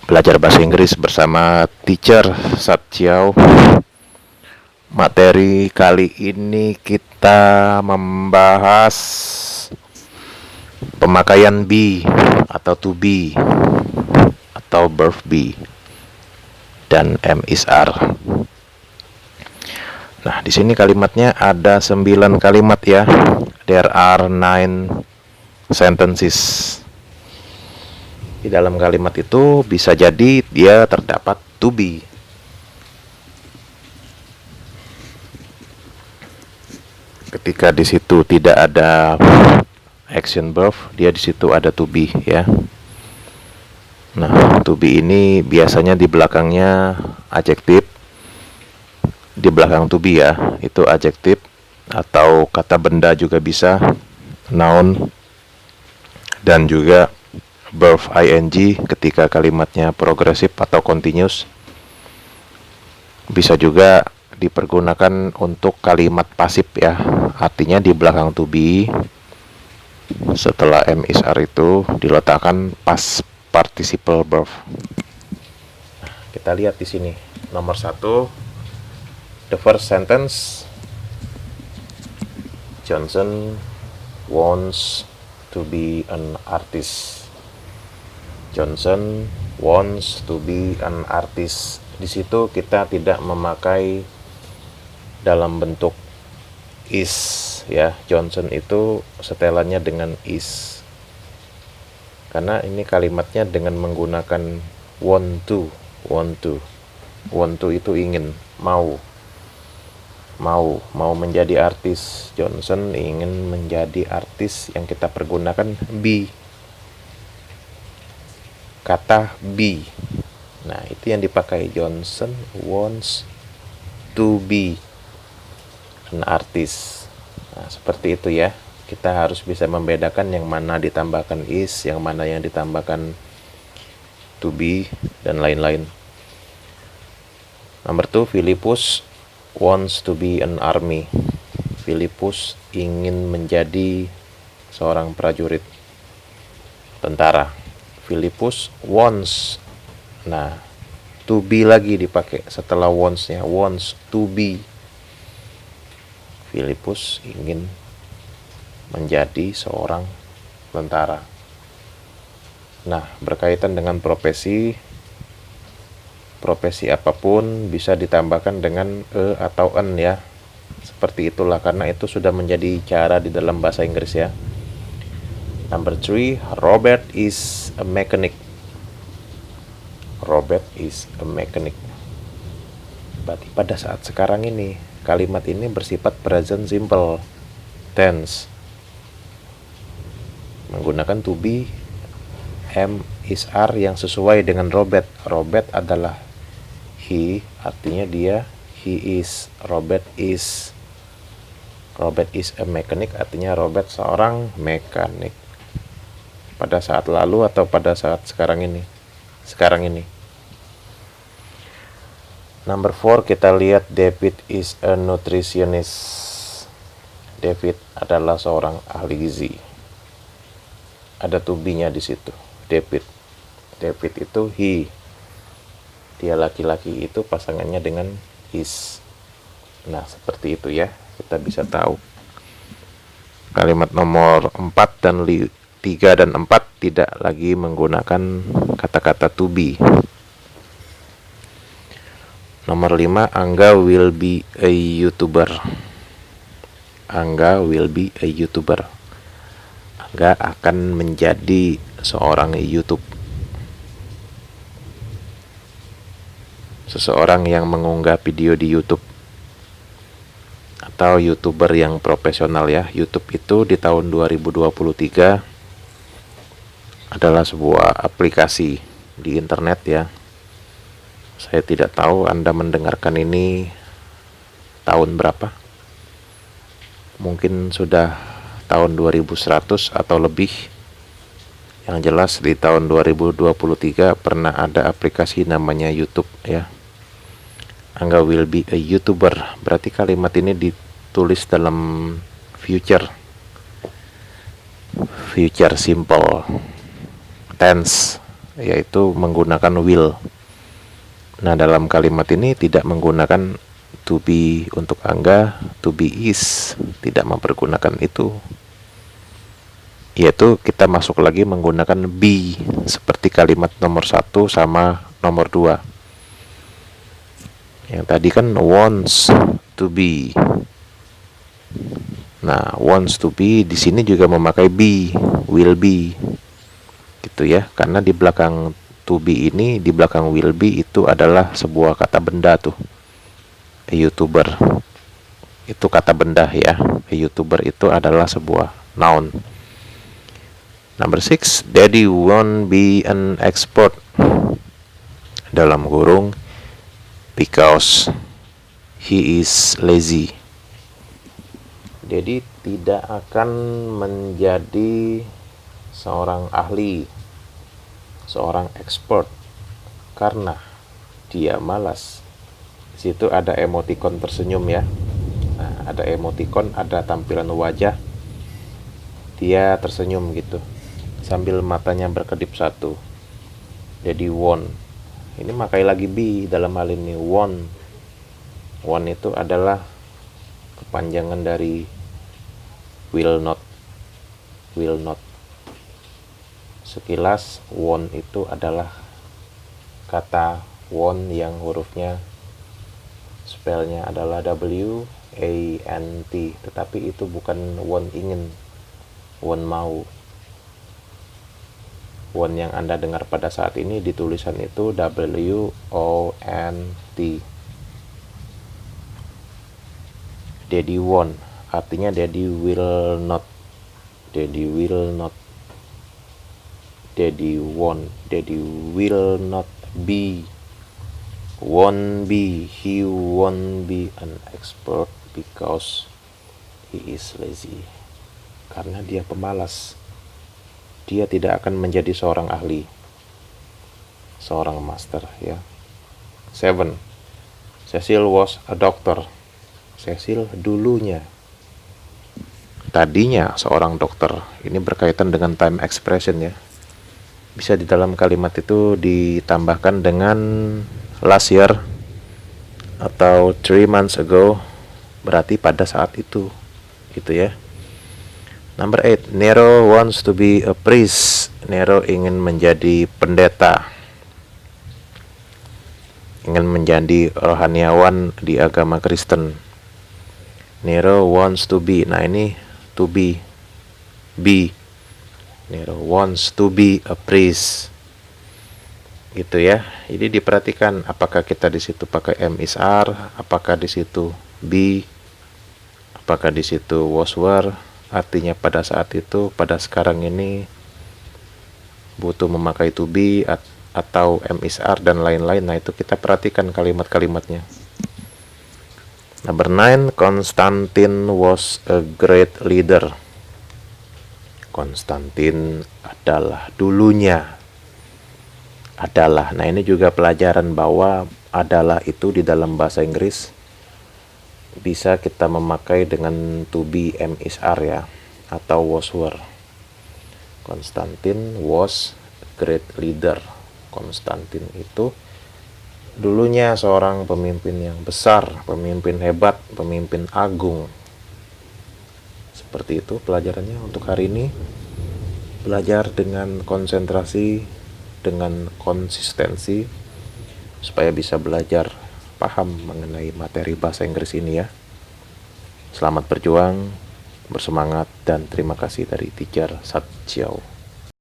Belajar bahasa Inggris bersama teacher Satjiao. Materi kali ini kita membahas pemakaian be atau to be atau verb be dan am is are. Nah, di sini kalimatnya ada 9 kalimat ya. There are 9 sentences. Di dalam kalimat itu bisa jadi dia terdapat to be. Ketika di situ tidak ada action verb, dia di situ ada to be ya. Nah, to be ini biasanya di belakangnya adjektif. Di belakang to be ya, itu adjektif atau kata benda juga bisa, noun, dan juga verb ing ketika kalimatnya progresif atau continuous. Bisa juga dipergunakan untuk kalimat pasif ya, artinya di belakang to be setelah am is are itu diletakkan past participle verb. Kita lihat di sini nomor 1, the first sentence, Johnson wants to be an artist. Johnson wants to be an artist. Di situ kita tidak memakai dalam bentuk is ya. Johnson itu setelannya dengan is. Karena ini kalimatnya dengan menggunakan want to. Want to itu ingin, mau menjadi artis. Johnson ingin menjadi artis, yang kita pergunakan be, kata be. Nah, itu yang dipakai. Johnson wants to be an artist. Nah, seperti itu ya. Kita harus bisa membedakan yang mana ditambahkan is, yang mana yang ditambahkan to be, dan lain-lain. Nomor 2, Philippus wants to be an army. Philippus ingin menjadi seorang prajurit tentara. Philippus wants. Nah, to be lagi dipakai setelah wants-nya. Wants to be. Philippus ingin menjadi seorang tentara. Nah, berkaitan dengan profesi apapun bisa ditambahkan dengan atau an ya. Seperti itulah, karena itu sudah menjadi cara di dalam bahasa Inggris ya. Number 3, Robert is a mechanic. Robert is a mechanic. Berarti pada saat sekarang ini kalimat ini bersifat present simple tense, menggunakan to be, am, is, are yang sesuai dengan Robert. Robert adalah he, artinya dia. He is, Robert is. Robert is a mechanic, artinya Robert seorang mekanik. Pada saat lalu atau pada saat sekarang ini. Number 4, kita lihat David is a nutritionist. David adalah seorang ahli gizi. Ada to be-nya di situ. David itu he. Dia laki-laki, itu pasangannya dengan is. Nah, seperti itu ya. Kita bisa tahu. Kalimat nomor 4 dan 3 dan 4 tidak lagi menggunakan kata-kata to be. Nomor 5, Angga will be a YouTuber. Angga will be a YouTuber. Angga akan menjadi seorang YouTube. Seseorang yang mengunggah video di YouTube. Atau YouTuber yang profesional ya. YouTube itu di tahun 2023 adalah sebuah aplikasi di internet ya. Saya tidak tahu Anda mendengarkan ini tahun berapa. Mungkin sudah tahun 2100 atau lebih. Yang jelas di tahun 2023 pernah ada aplikasi namanya YouTube ya. Angga will be a YouTuber. Berarti kalimat ini ditulis dalam future simple tense. yaitu menggunakan will. Nah, dalam kalimat ini tidak menggunakan to be untuk angga, to be is, tidak mempergunakan itu. Yaitu kita masuk lagi menggunakan be, seperti kalimat nomor 1 sama nomor 2. Yang tadi kan wants to be. Nah, wants to be di sini juga memakai be, will be. Gitu ya, karena di belakang to be ini, di belakang will be itu adalah sebuah kata benda tuh. A YouTuber. Itu kata benda ya. A YouTuber itu adalah sebuah noun. Number 6, Daddy won't be an expert. Dalam kurung, because he is lazy. Daddy tidak akan menjadi seorang ahli, seorang expert, karena dia malas. Di situ ada emoticon tersenyum ya. Nah, ada emoticon, ada tampilan wajah. Dia tersenyum gitu, sambil matanya berkedip satu. Jadi won. Ini makai lagi be dalam hal ini, won. Won itu adalah kepanjangan dari will not. Will not. Sekilas won itu adalah kata won yang hurufnya spellnya adalah W-A-N-T, tetapi itu bukan won ingin, won mau. Won yang Anda dengar pada saat ini di tulisan itu W-O-N-T. Daddy won't, artinya Daddy will not. Daddy will not. Daddy won't. Daddy will not be. Won't be. He won't be an expert because he is lazy. Karena dia pemalas. Dia tidak akan menjadi seorang ahli, seorang master ya. 7. Cecil was a doctor. Cecil dulunya, tadinya seorang dokter. Ini berkaitan dengan time expression ya. Bisa di dalam kalimat itu ditambahkan dengan last year atau 3 months ago, berarti pada saat itu gitu ya. Number 8, Nero wants to be a priest. Nero ingin menjadi pendeta, ingin menjadi rohaniawan di agama Kristen. Nero wants to be. Nah, ini to be. Be. Nero wants to be a priest. Gitu ya. Jadi diperhatikan apakah kita di situ pakai am is are, apakah di situ be, apakah di situ was were. Artinya pada saat itu, pada sekarang ini butuh memakai to be atau am is are dan lain-lain. Nah, itu kita perhatikan kalimat-kalimatnya. Number 9, Konstantin was a great leader. Konstantin adalah dulunya. Adalah. Nah, ini juga pelajaran bahwa adalah itu di dalam bahasa Inggris bisa kita memakai dengan to be, am is are ya, atau was were. Konstantin was a great leader. Konstantin itu dulunya seorang pemimpin yang besar, pemimpin hebat, pemimpin agung. Seperti itu pelajarannya untuk hari ini. Belajar dengan konsentrasi, dengan konsistensi, supaya bisa belajar paham mengenai materi bahasa Inggris ini ya. Selamat berjuang, bersemangat, dan terima kasih dari Teacher Satjiao.